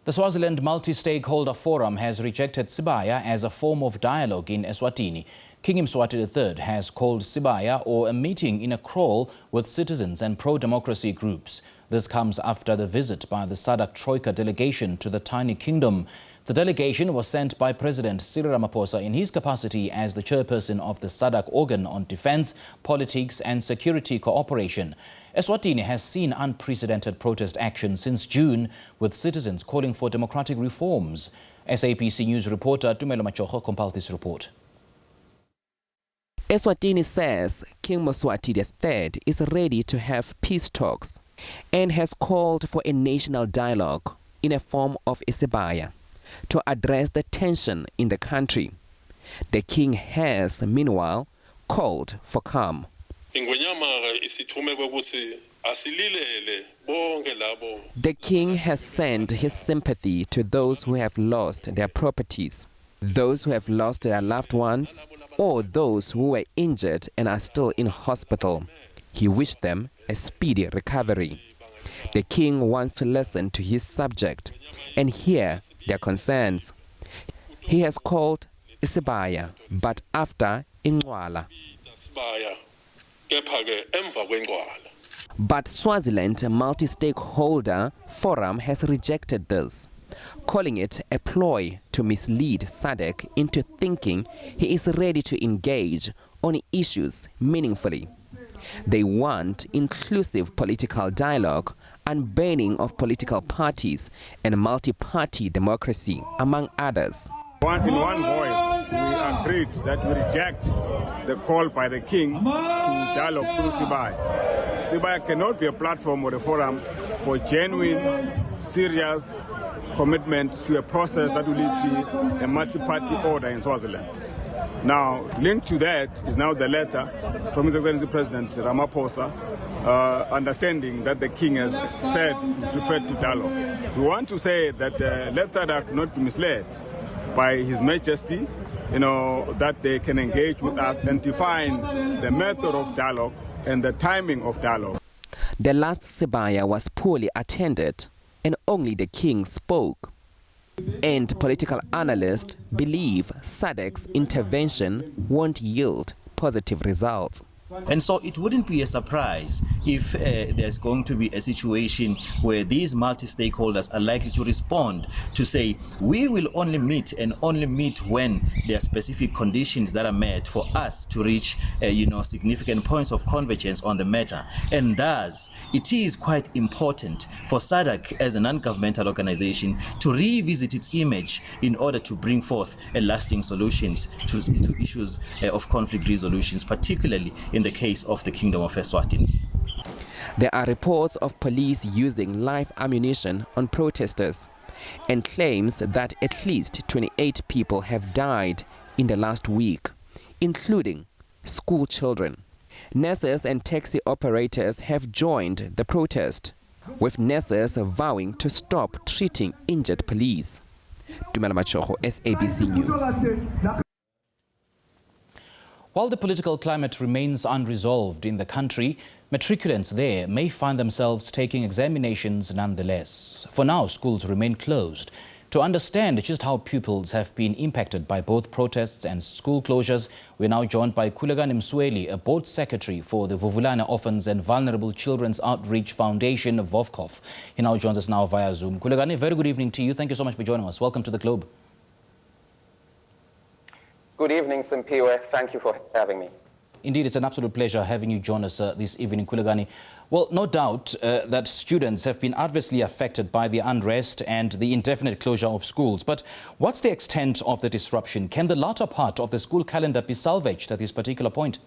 The Swaziland Multi-Stakeholder Forum has rejected Sibaya as a form of dialogue in Eswatini. King Mswati III has called Sibaya or a meeting in a crawl with citizens and pro-democracy groups. This comes after the visit by the SADC Troika delegation to the tiny kingdom. The delegation was sent by President Cyril Ramaphosa in his capacity as the chairperson of the SADC organ on defense, politics and security cooperation. Eswatini has seen unprecedented protest action since June, with citizens calling for democratic reforms. SABC News reporter Tumelo Machoho compiled this report. Eswatini says King Mswati III is ready to have peace talks and has called for a national dialogue in a form of Sibaya to address the tension in the country. The king has, meanwhile, called for calm. The king has sent his sympathy to those who have lost their properties, those who have lost their loved ones, or those who were injured and are still in hospital. He wished them a speedy recovery. The king wants to listen to his subject and hear their concerns. He has called Sibaya, but after Ingwala. But Swaziland Multi-Stakeholder Forum has rejected this, calling it a ploy to mislead SADC into thinking he is ready to engage on issues meaningfully. They want inclusive political dialogue, unbanning of political parties, and multi-party democracy, among others. In one voice, we agreed that we reject the call by the king to dialogue through Sibaya. Sibaya cannot be a platform or a forum for genuine, serious commitment to a process that will lead to a multi-party order in Swaziland. Now, linked to that is now the letter from His Excellency President Ramaphosa, understanding that the king has said he's prepared to dialogue. We want to say that let SADC not be misled by His Majesty, that they can engage with us and define the method of dialogue and the timing of dialogue. The last Sibaya was poorly attended and only the king spoke. And political analysts believe SADC's intervention won't yield positive results. And so it wouldn't be a surprise if there's going to be a situation where these multi-stakeholders are likely to respond to say, we will only meet and only meet when there are specific conditions that are met for us to reach significant points of convergence on the matter. And thus, it is quite important for SADC as a non-governmental organization to revisit its image in order to bring forth a lasting solutions to issues of conflict resolutions, particularly in the case of the Kingdom of Eswatini. There are reports of police using live ammunition on protesters and claims that at least 28 people have died in the last week, including school children. Nurses and taxi operators have joined the protest, with nurses vowing to stop treating injured police. Tumelo Machoho, SABC News. While the political climate remains unresolved in the country, matriculants there may find themselves taking examinations nonetheless. For now, schools remain closed. To understand just how pupils have been impacted by both protests and school closures, we're now joined by Khulekani Msweli, a board secretary for the Vuvulane Orphans and Vulnerable Children's Outreach Foundation, VOVCOF. He now joins us now via Zoom. Khulekani, very good evening to you. Thank you so much for joining us. Welcome to the Globe. Good evening, Simpiwe. Thank you for having me. Indeed, it's an absolute pleasure having you join us this evening, Khulekani. Well, no doubt that students have been adversely affected by the unrest and the indefinite closure of schools. But what's the extent of the disruption? Can the latter part of the school calendar be salvaged at this particular point?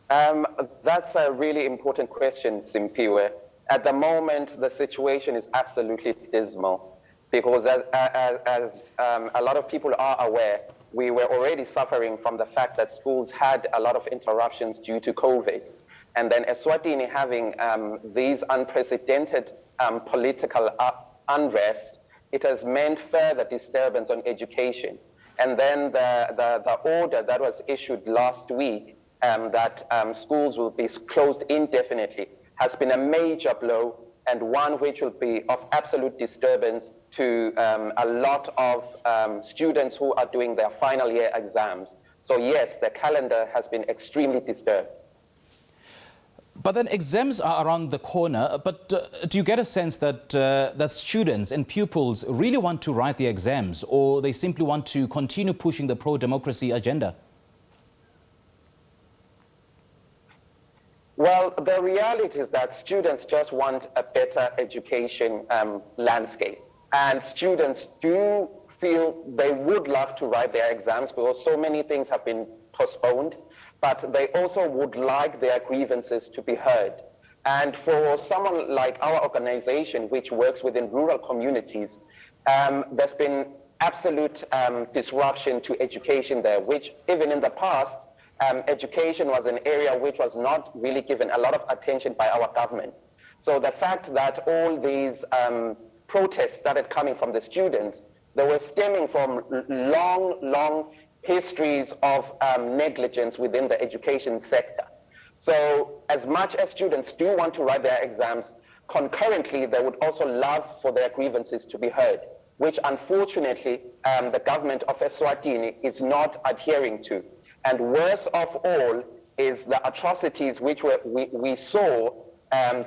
That's a really important question, Simpiwe. At the moment, the situation is absolutely dismal. Because as a lot of people are aware, we were already suffering from the fact that schools had a lot of interruptions due to COVID. And then Eswatini having these unprecedented political unrest, it has meant further disturbance on education. And then the order that was issued last week that schools will be closed indefinitely has been a major blow and one which will be of absolute disturbance to a lot of students who are doing their final year exams. So yes, the calendar has been extremely disturbed. But then exams are around the corner, but do you get a sense that, that students and pupils really want to write the exams, or they simply want to continue pushing the pro-democracy agenda? Well, the reality is that students just want a better education landscape. And students do feel they would love to write their exams because so many things have been postponed, but they also would like their grievances to be heard. And for someone like our organization, which works within rural communities, there's been absolute disruption to education there, which even in the past, education was an area which was not really given a lot of attention by our government. So the fact that all these protests started coming from the students, they were stemming from long histories of negligence within the education sector. So as much as students do want to write their exams, concurrently they would also love for their grievances to be heard, which unfortunately the government of Eswatini is not adhering to. And worse of all is the atrocities which we saw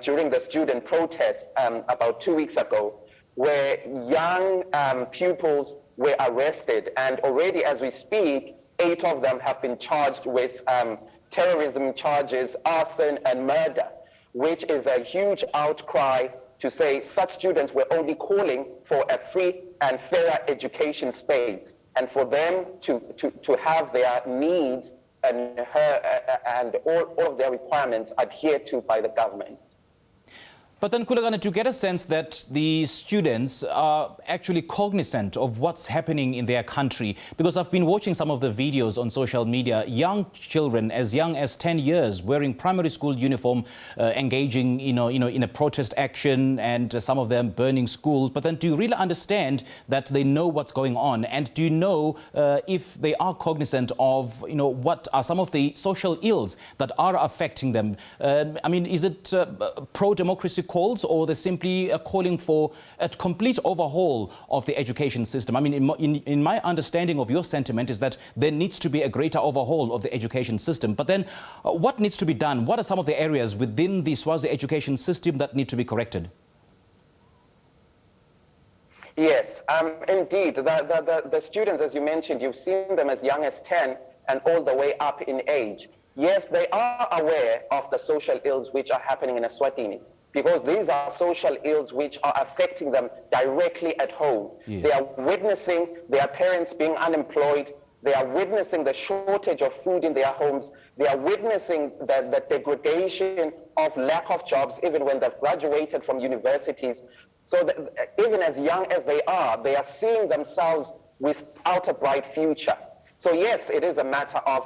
during the student protests about 2 weeks ago, where young pupils were arrested, and already as we speak, 8 of them have been charged with terrorism charges, arson and murder, which is a huge outcry to say such students were only calling for a free and fair education space, and for them to have their needs and all of their requirements adhered to by the government. But then, Khulekani, to get a sense that the students are actually cognizant of what's happening in their country, because I've been watching some of the videos on social media, young children as young as 10 years wearing primary school uniform, engaging in a protest action, and some of them burning schools. But then, do you really understand that they know what's going on? And do you know if they are cognizant of, what are some of the social ills that are affecting them? I mean, is it pro-democracy calls, or they're simply calling for a complete overhaul of the education system? I mean, in my understanding of your sentiment is that there needs to be a greater overhaul of the education system. But then what needs to be done? What are some of the areas within the Swazi education system that need to be corrected? Yes, indeed. The students, as you mentioned, you've seen them as young as 10 and all the way up in age. Yes, they are aware of the social ills which are happening in Eswatini, because these are social ills which are affecting them directly at home. Yeah. They are witnessing their parents being unemployed. They are witnessing the shortage of food in their homes. They are witnessing the degradation of lack of jobs even when they've graduated from universities. So that even as young as they are seeing themselves without a bright future. So yes, it is a matter of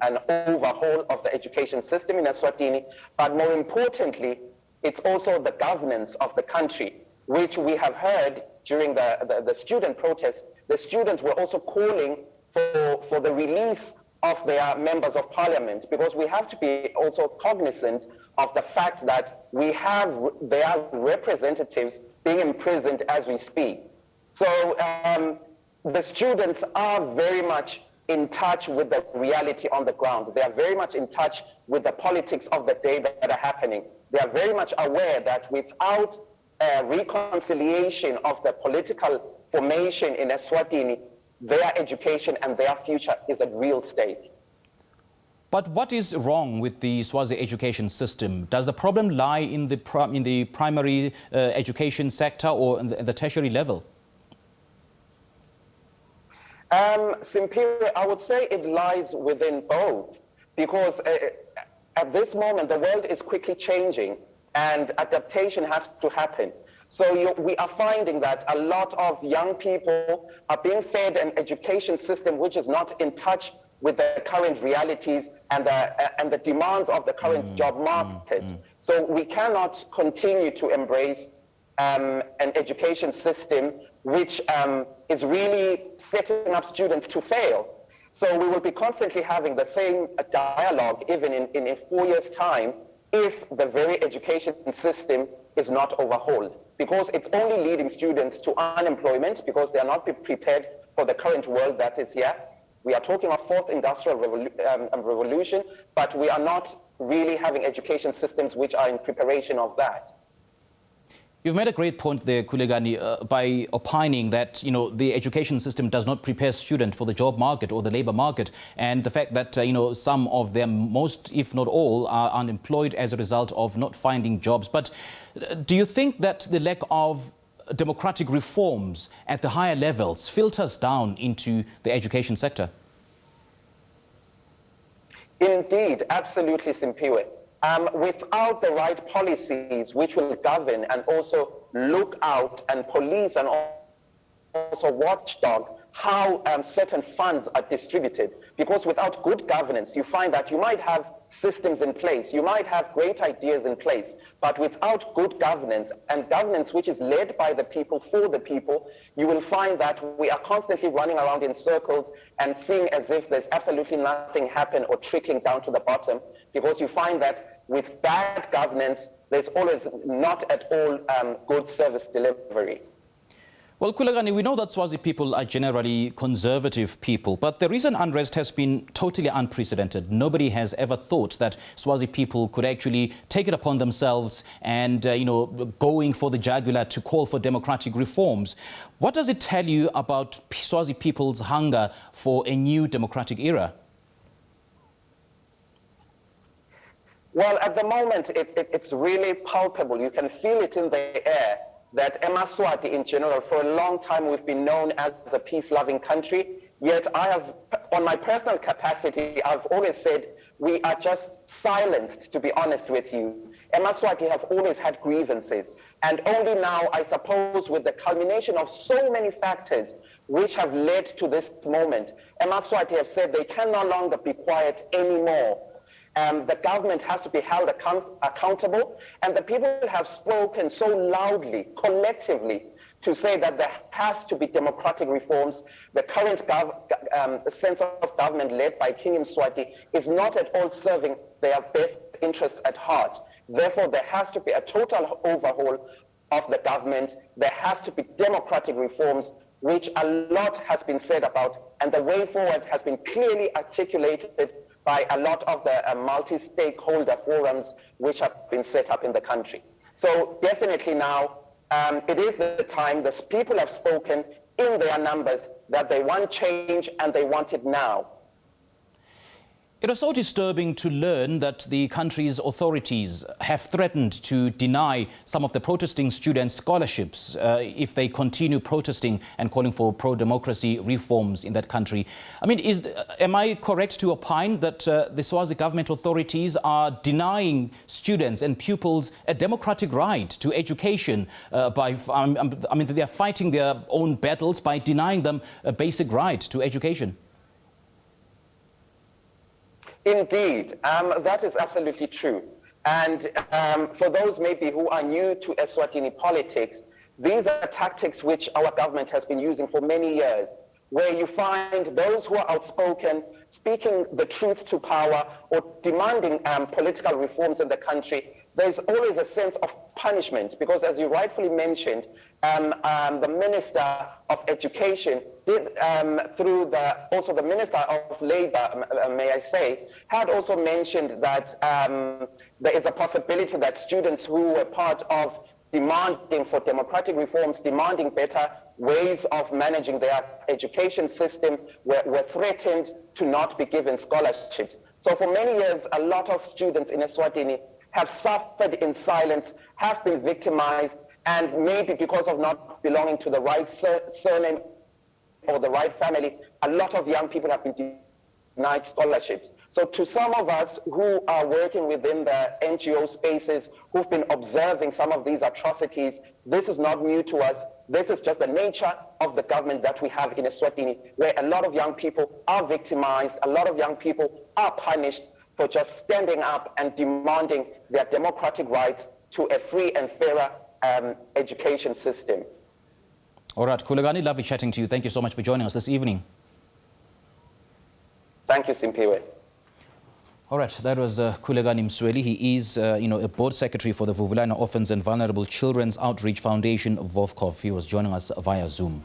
an overhaul of the education system in Eswatini, but more importantly, it's also the governance of the country, which we have heard during the student protests. The students were also calling for the release of their members of parliament, because we have to be also cognizant of the fact that we have their representatives being imprisoned as we speak. So the students are very much in touch with the reality on the ground. They are very much in touch with the politics of the day that are happening. They are very much aware that without a reconciliation of the political formation in Eswatini, their education and their future is at real stake. But what is wrong with the Swazi education system? Does the problem lie in the primary education sector or in the tertiary level? Simpiwe, I would say it lies within both, because at this moment the world is quickly changing and adaptation has to happen. So we are finding that a lot of young people are being fed an education system which is not in touch with the current realities and the demands of the current job market. So we cannot continue to embrace an education system which is really setting up students to fail. So we will be constantly having the same dialogue even in 4 years' time, if the very education system is not overhauled, because it's only leading students to unemployment because they are not prepared for the current world that is here. We are talking of fourth industrial revolution, but we are not really having education systems which are in preparation of that. You've made a great point there, Khulekani, by opining that, the education system does not prepare students for the job market or the labor market, and the fact that, some of them, most, if not all, are unemployed as a result of not finding jobs. But do you think that the lack of democratic reforms at the higher levels filters down into the education sector? Indeed, absolutely, Simpiwe. Without the right policies which will govern and also look out and police and also watchdog how certain funds are distributed, because without good governance, you find that you might have systems in place, you might have great ideas in place, but without good governance and governance which is led by the people for the people, you will find that we are constantly running around in circles and seeing as if there's absolutely nothing happen or trickling down to the bottom, because you find that with bad governance, there's always not at all good service delivery. Well, Khulekani, we know that Swazi people are generally conservative people, but the recent unrest has been totally unprecedented. Nobody has ever thought that Swazi people could actually take it upon themselves and, going for the jugular to call for democratic reforms. What does it tell you about Swazi people's hunger for a new democratic era? Well, at the moment, it's really palpable. You can feel it in the air that Mswati in general, for a long time, we've been known as a peace-loving country. Yet I have, on my personal capacity, I've always said we are just silenced, to be honest with you. Mswati have always had grievances. And only now, I suppose, with the culmination of so many factors which have led to this moment, Mswati have said they can no longer be quiet anymore. The government has to be held accountable, and the people have spoken so loudly, collectively, to say that there has to be democratic reforms. The current sense of government led by King Mswati is not at all serving their best interests at heart. Therefore, there has to be a total overhaul of the government. There has to be democratic reforms, which a lot has been said about, and the way forward has been clearly articulated by a lot of the multi-stakeholder forums which have been set up in the country. So definitely now, it is the time. The people have spoken in their numbers that they want change and they want it now. It was so disturbing to learn that the country's authorities have threatened to deny some of the protesting students scholarships if they continue protesting and calling for pro-democracy reforms in that country. I mean, am I correct to opine that the Swazi government authorities are denying students and pupils a democratic right to education they are fighting their own battles by denying them a basic right to education? Indeed, that is absolutely true. And for those maybe who are new to Eswatini politics, these are tactics which our government has been using for many years, where you find those who are outspoken, speaking the truth to power or demanding political reforms in the country. There's always a sense of punishment because, as you rightfully mentioned, the Minister of Education did, also the Minister of Labour, may I say, had also mentioned that there is a possibility that students who were part of demanding for democratic reforms, demanding better ways of managing their education system, were threatened to not be given scholarships. So for many years, a lot of students in Eswatini have suffered in silence, have been victimized, and maybe because of not belonging to the right surname or the right family, a lot of young people have been denied scholarships. So to some of us who are working within the NGO spaces, who've been observing some of these atrocities, this is not new to us. This is just the nature of the government that we have in Eswatini, where a lot of young people are victimized, a lot of young people are punished for just standing up and demanding their democratic rights to a free and fairer education system. All right, Khulekani, lovely chatting to you. Thank you so much for joining us this evening. Thank you, Simpiwe. All right, that was Khulekani Msweli. He is, a board secretary for the Vuvulana Orphans and Vulnerable Children's Outreach Foundation, VOVCOV. He was joining us via Zoom.